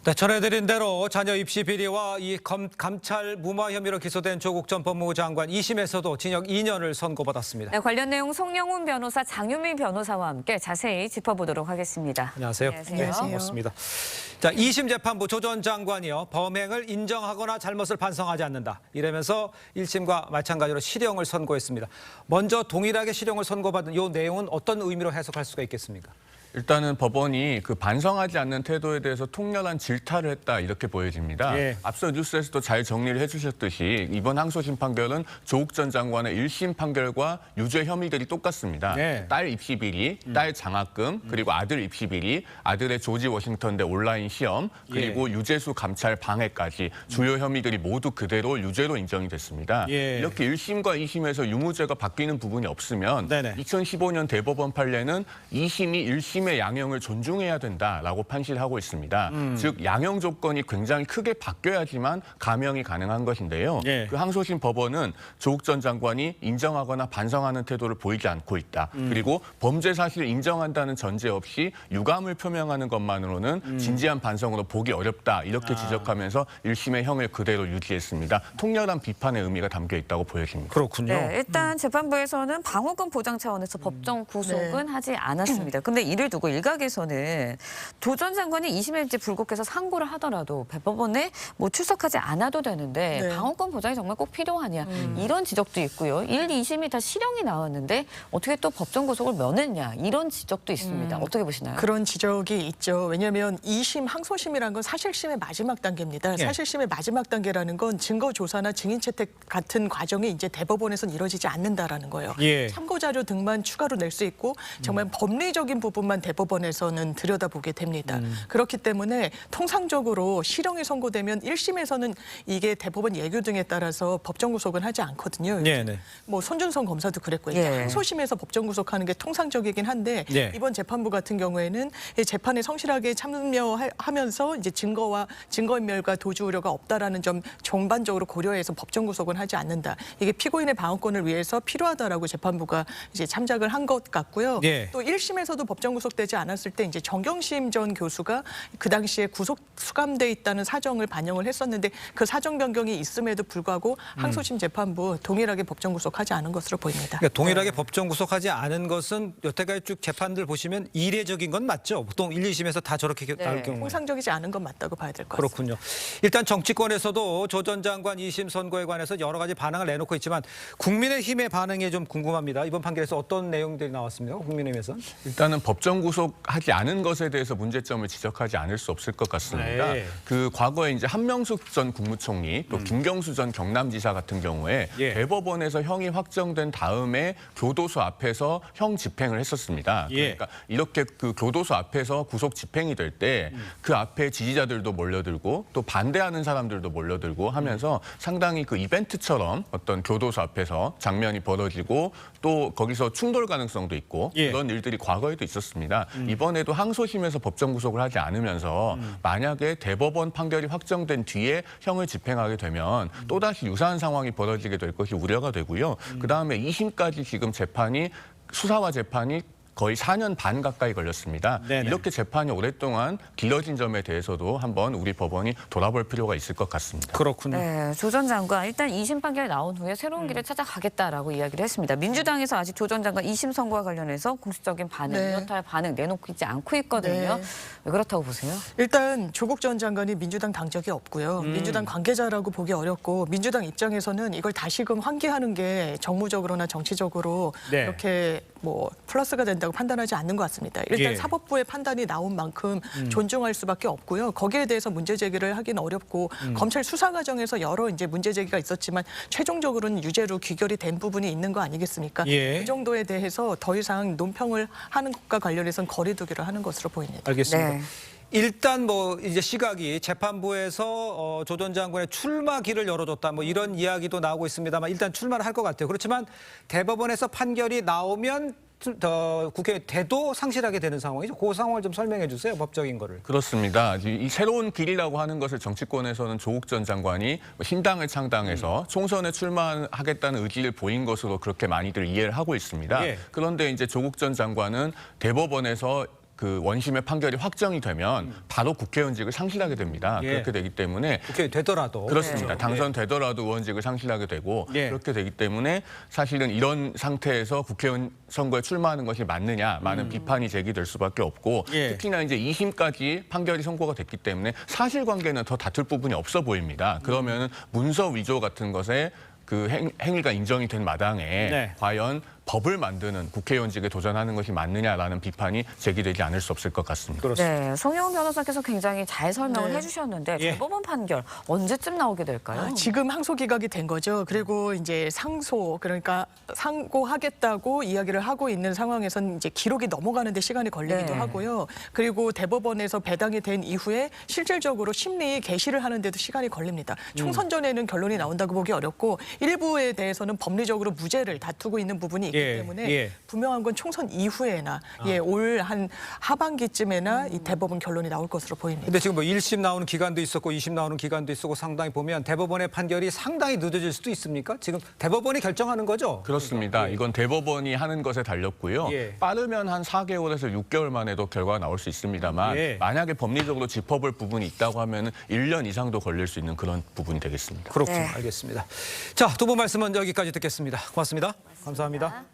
네, 전해드린 대로 자녀 입시 비리와 감찰 무마 혐의로 기소된 조국 전 법무부 장관 2심에서도 징역 2년을 선고받았습니다. 네, 관련 내용 송영훈 변호사, 장유미 변호사와 함께 자세히 짚어보도록 하겠습니다. 안녕하세요. 안녕하세요. 반갑습니다. 자, 2심 재판부 조 전 장관이요. 범행을 인정하거나 잘못을 반성하지 않는다. 이러면서 1심과 마찬가지로 실형을 선고했습니다. 먼저 동일하게 실형을 선고받은 이 내용은 어떤 의미로 해석할 수가 있겠습니까? 일단은 법원이 반성하지 않는 태도에 대해서 통렬한 질타를 했다 이렇게 보여집니다. 예. 앞서 뉴스에서도 잘 정리를 해주셨듯이 이번 항소심 판결은 조국 전 장관의 1심 판결과 유죄 혐의들이 똑같습니다. 네. 딸 입시 비리, 딸 장학금, 그리고 아들 입시 비리, 아들의 조지 워싱턴대 온라인 시험, 그리고 유재수 감찰 방해까지 주요 혐의들이 모두 그대로 유죄로 인정이 됐습니다. 예. 이렇게 1심과 2심에서 유무죄가 바뀌는 부분이 없으면 네네. 2015년 대법원 판례는 2심이 1심 의 양형을 존중해야 된다라고 판시를 하고 있습니다. 즉 양형 조건이 굉장히 크게 바뀌어야지만 감형이 가능한 것인데요. 예. 그 항소심 법원은 조국 전 장관이 인정하거나 반성하는 태도를 보이지 않고 있다. 그리고 범죄 사실을 인정한다는 전제 없이 유감을 표명하는 것만으로는 진지한 반성으로 보기 어렵다. 이렇게 지적하면서 1심의 형을 그대로 유지했습니다. 통렬한 비판의 의미가 담겨 있다고 보여집니다. 그렇군요. 네, 일단 재판부에서는 방어권 보장 차원에서 법정 구속은 하지 않았습니다. 근데 이를 두고 일각에서는 조 전 장관이 2심에 이제 불복해서 상고를 하더라도 대법원에 출석하지 않아도 되는데 네. 방어권 보장이 정말 꼭 필요하냐 이런 지적도 있고요. 1, 2심이 다 실형이 나왔는데 어떻게 또 법정 구속을 면했냐 이런 지적도 있습니다. 어떻게 보시나요? 그런 지적이 있죠. 왜냐하면 2심 항소심이라는 건 사실심의 마지막 단계입니다. 예. 사실심의 마지막 단계라는 건 증거 조사나 증인 채택 같은 과정이 이제 대법원에서는 이루어지지 않는다라는 거예요. 예. 참고 자료 등만 추가로 낼 수 있고 정말 법리적인 부분만 대법원에서는 들여다보게 됩니다. 그렇기 때문에 통상적으로 실형이 선고되면 1심에서는 이게 대법원 예규 등에 따라서 법정 구속은 하지 않거든요. 네네. 뭐 손준성 검사도 그랬고요. 예. 항소심에서 법정 구속하는 게 통상적이긴 한데 예. 이번 재판부 같은 경우에는 이 재판에 성실하게 참여하면서 이제 증거인멸과 도주 우려가 없다라는 점 전반적으로 고려해서 법정 구속은 하지 않는다. 이게 피고인의 방어권을 위해서 필요하다라고 재판부가 이제 참작을 한 것 같고요. 예. 또 1심에서도 법정 구속되지 않았을 때 이제 정경심 전 교수가 그 당시에 구속 수감돼 있다는 사정을 반영을 했었는데 그 사정 변경이 있음에도 불구하고 항소심 재판부 동일하게 법정 구속하지 않은 것으로 보입니다. 그러니까 동일하게 법정 구속하지 않은 것은 여태까지 쭉 재판들 보시면 이례적인 건 맞죠? 보통 1, 2심에서 다 저렇게 나올 경우에. 통상적이지 않은 건 맞다고 봐야 될 것 같습니다. 그렇군요. 일단 정치권에서도 조 전 장관 2심 선고에 관해서 여러 가지 반응을 내놓고 있지만 국민의힘의 반응이 좀 궁금합니다. 이번 판결에서 어떤 내용들이 나왔습니까? 국민의힘에서? 일단은 법정 구속하지 않은 것에 대해서 문제점을 지적하지 않을 수 없을 것 같습니다. 네. 그 과거에 이제 한명숙 전 국무총리 또 김경수 전 경남지사 같은 경우에 예. 대법원에서 형이 확정된 다음에 교도소 앞에서 형 집행을 했었습니다. 예. 그러니까 이렇게 그 교도소 앞에서 구속 집행이 될 때 그 앞에 지지자들도 몰려들고 또 반대하는 사람들도 몰려들고 하면서 상당히 그 이벤트처럼 어떤 교도소 앞에서 장면이 벌어지고 또 거기서 충돌 가능성도 있고 예. 그런 일들이 과거에도 있었습니다. 이번에도 항소심에서 법정 구속을 하지 않으면서 만약에 대법원 판결이 확정된 뒤에 형을 집행하게 되면 또다시 유사한 상황이 벌어지게 될 것이 우려가 되고요. 그다음에 2심까지 지금 수사와 재판이 거의 4년 반 가까이 걸렸습니다. 네네. 이렇게 재판이 오랫동안 길어진 점에 대해서도 한번 우리 법원이 돌아볼 필요가 있을 것 같습니다. 그렇군요. 네, 조 전 장관 일단 2심 판결이 나온 후에 새로운 길을 찾아가겠다라고 이야기를 했습니다. 민주당에서 아직 조 전 장관 2심 선고와 관련해서 공식적인 반응, 네. 이렇다 할 반응 내놓고 있지 않고 있거든요. 네. 왜 그렇다고 보세요? 일단 조국 전 장관이 민주당 당적이 없고요. 민주당 관계자라고 보기 어렵고 민주당 입장에서는 이걸 다시금 환기하는 게 정무적으로나 정치적으로 네. 이렇게 플러스가 된다고 판단하지 않는 것 같습니다. 일단 예. 사법부의 판단이 나온 만큼 존중할 수밖에 없고요. 거기에 대해서 문제 제기를 하기는 어렵고 검찰 수사 과정에서 여러 이제 문제 제기가 있었지만 최종적으로는 유죄로 귀결이 된 부분이 있는 거 아니겠습니까? 예. 그 정도에 대해서 더 이상 논평을 하는 것과 관련해서는 거리두기를 하는 것으로 보입니다. 알겠습니다. 네. 일단 이제 시각이 재판부에서 조 전 장관의 출마길을 열어줬다 이런 이야기도 나오고 있습니다만 일단 출마를 할 것 같아요. 그렇지만 대법원에서 판결이 나오면 국회 대도 상실하게 되는 상황이죠. 그 상황을 좀 설명해 주세요. 법적인 거를. 그렇습니다. 이 새로운 길이라고 하는 것을 정치권에서는 조국 전 장관이 신당을 창당해서 총선에 출마하겠다는 의지를 보인 것으로 그렇게 많이들 이해를 하고 있습니다. 예. 그런데 이제 조국 전 장관은 대법원에서 그 원심의 판결이 확정이 되면 바로 국회의원직을 상실하게 됩니다. 예. 그렇게 되기 때문에 국회 되더라도 그렇습니다. 그렇죠. 당선되더라도 의원직을 상실하게 되고 예. 그렇게 되기 때문에 사실은 이런 상태에서 국회의원 선거에 출마하는 것이 맞느냐 많은 비판이 제기될 수밖에 없고 예. 특히나 이제 2심까지 판결이 선고가 됐기 때문에 사실관계는 더 다툴 부분이 없어 보입니다. 그러면은 문서 위조 같은 것에 그 행위가 인정이 된 마당에 네. 과연 법을 만드는 국회의원직에 도전하는 것이 맞느냐라는 비판이 제기되지 않을 수 없을 것 같습니다. 그렇습니다. 네, 송영훈 변호사께서 굉장히 잘 설명을 네. 해주셨는데 예. 대법원 판결 언제쯤 나오게 될까요? 지금 항소 기각이 된 거죠. 그리고 이제 상소 그러니까 상고하겠다고 이야기를 하고 있는 상황에서는 이제 기록이 넘어가는데 시간이 걸리기도 네. 하고요. 그리고 대법원에서 배당이 된 이후에 실질적으로 심리 개시를 하는데도 시간이 걸립니다. 총선 전에는 결론이 나온다고 보기 어렵고 일부에 대해서는 법리적으로 무죄를 다투고 있는 부분이 있기 예, 때문에 예. 분명한 건 총선 이후에나 올 한 하반기쯤에나 이 대법원 결론이 나올 것으로 보입니다. 근데 지금 뭐 1심 나오는 기간도 있었고 2심 나오는 기간도 있었고 상당히 보면 대법원의 판결이 상당히 늦어질 수도 있습니까? 지금 대법원이 결정하는 거죠? 그렇습니다. 이건 대법원이 하는 것에 달렸고요. 예. 빠르면 한 4개월에서 6개월 만에도 결과가 나올 수 있습니다만 예. 만약에 법리적으로 짚어볼 부분이 있다고 하면 1년 이상도 걸릴 수 있는 그런 부분이 되겠습니다. 그렇군요. 네. 알겠습니다. 자, 두 분 말씀은 여기까지 듣겠습니다. 고맙습니다. 감사합니다.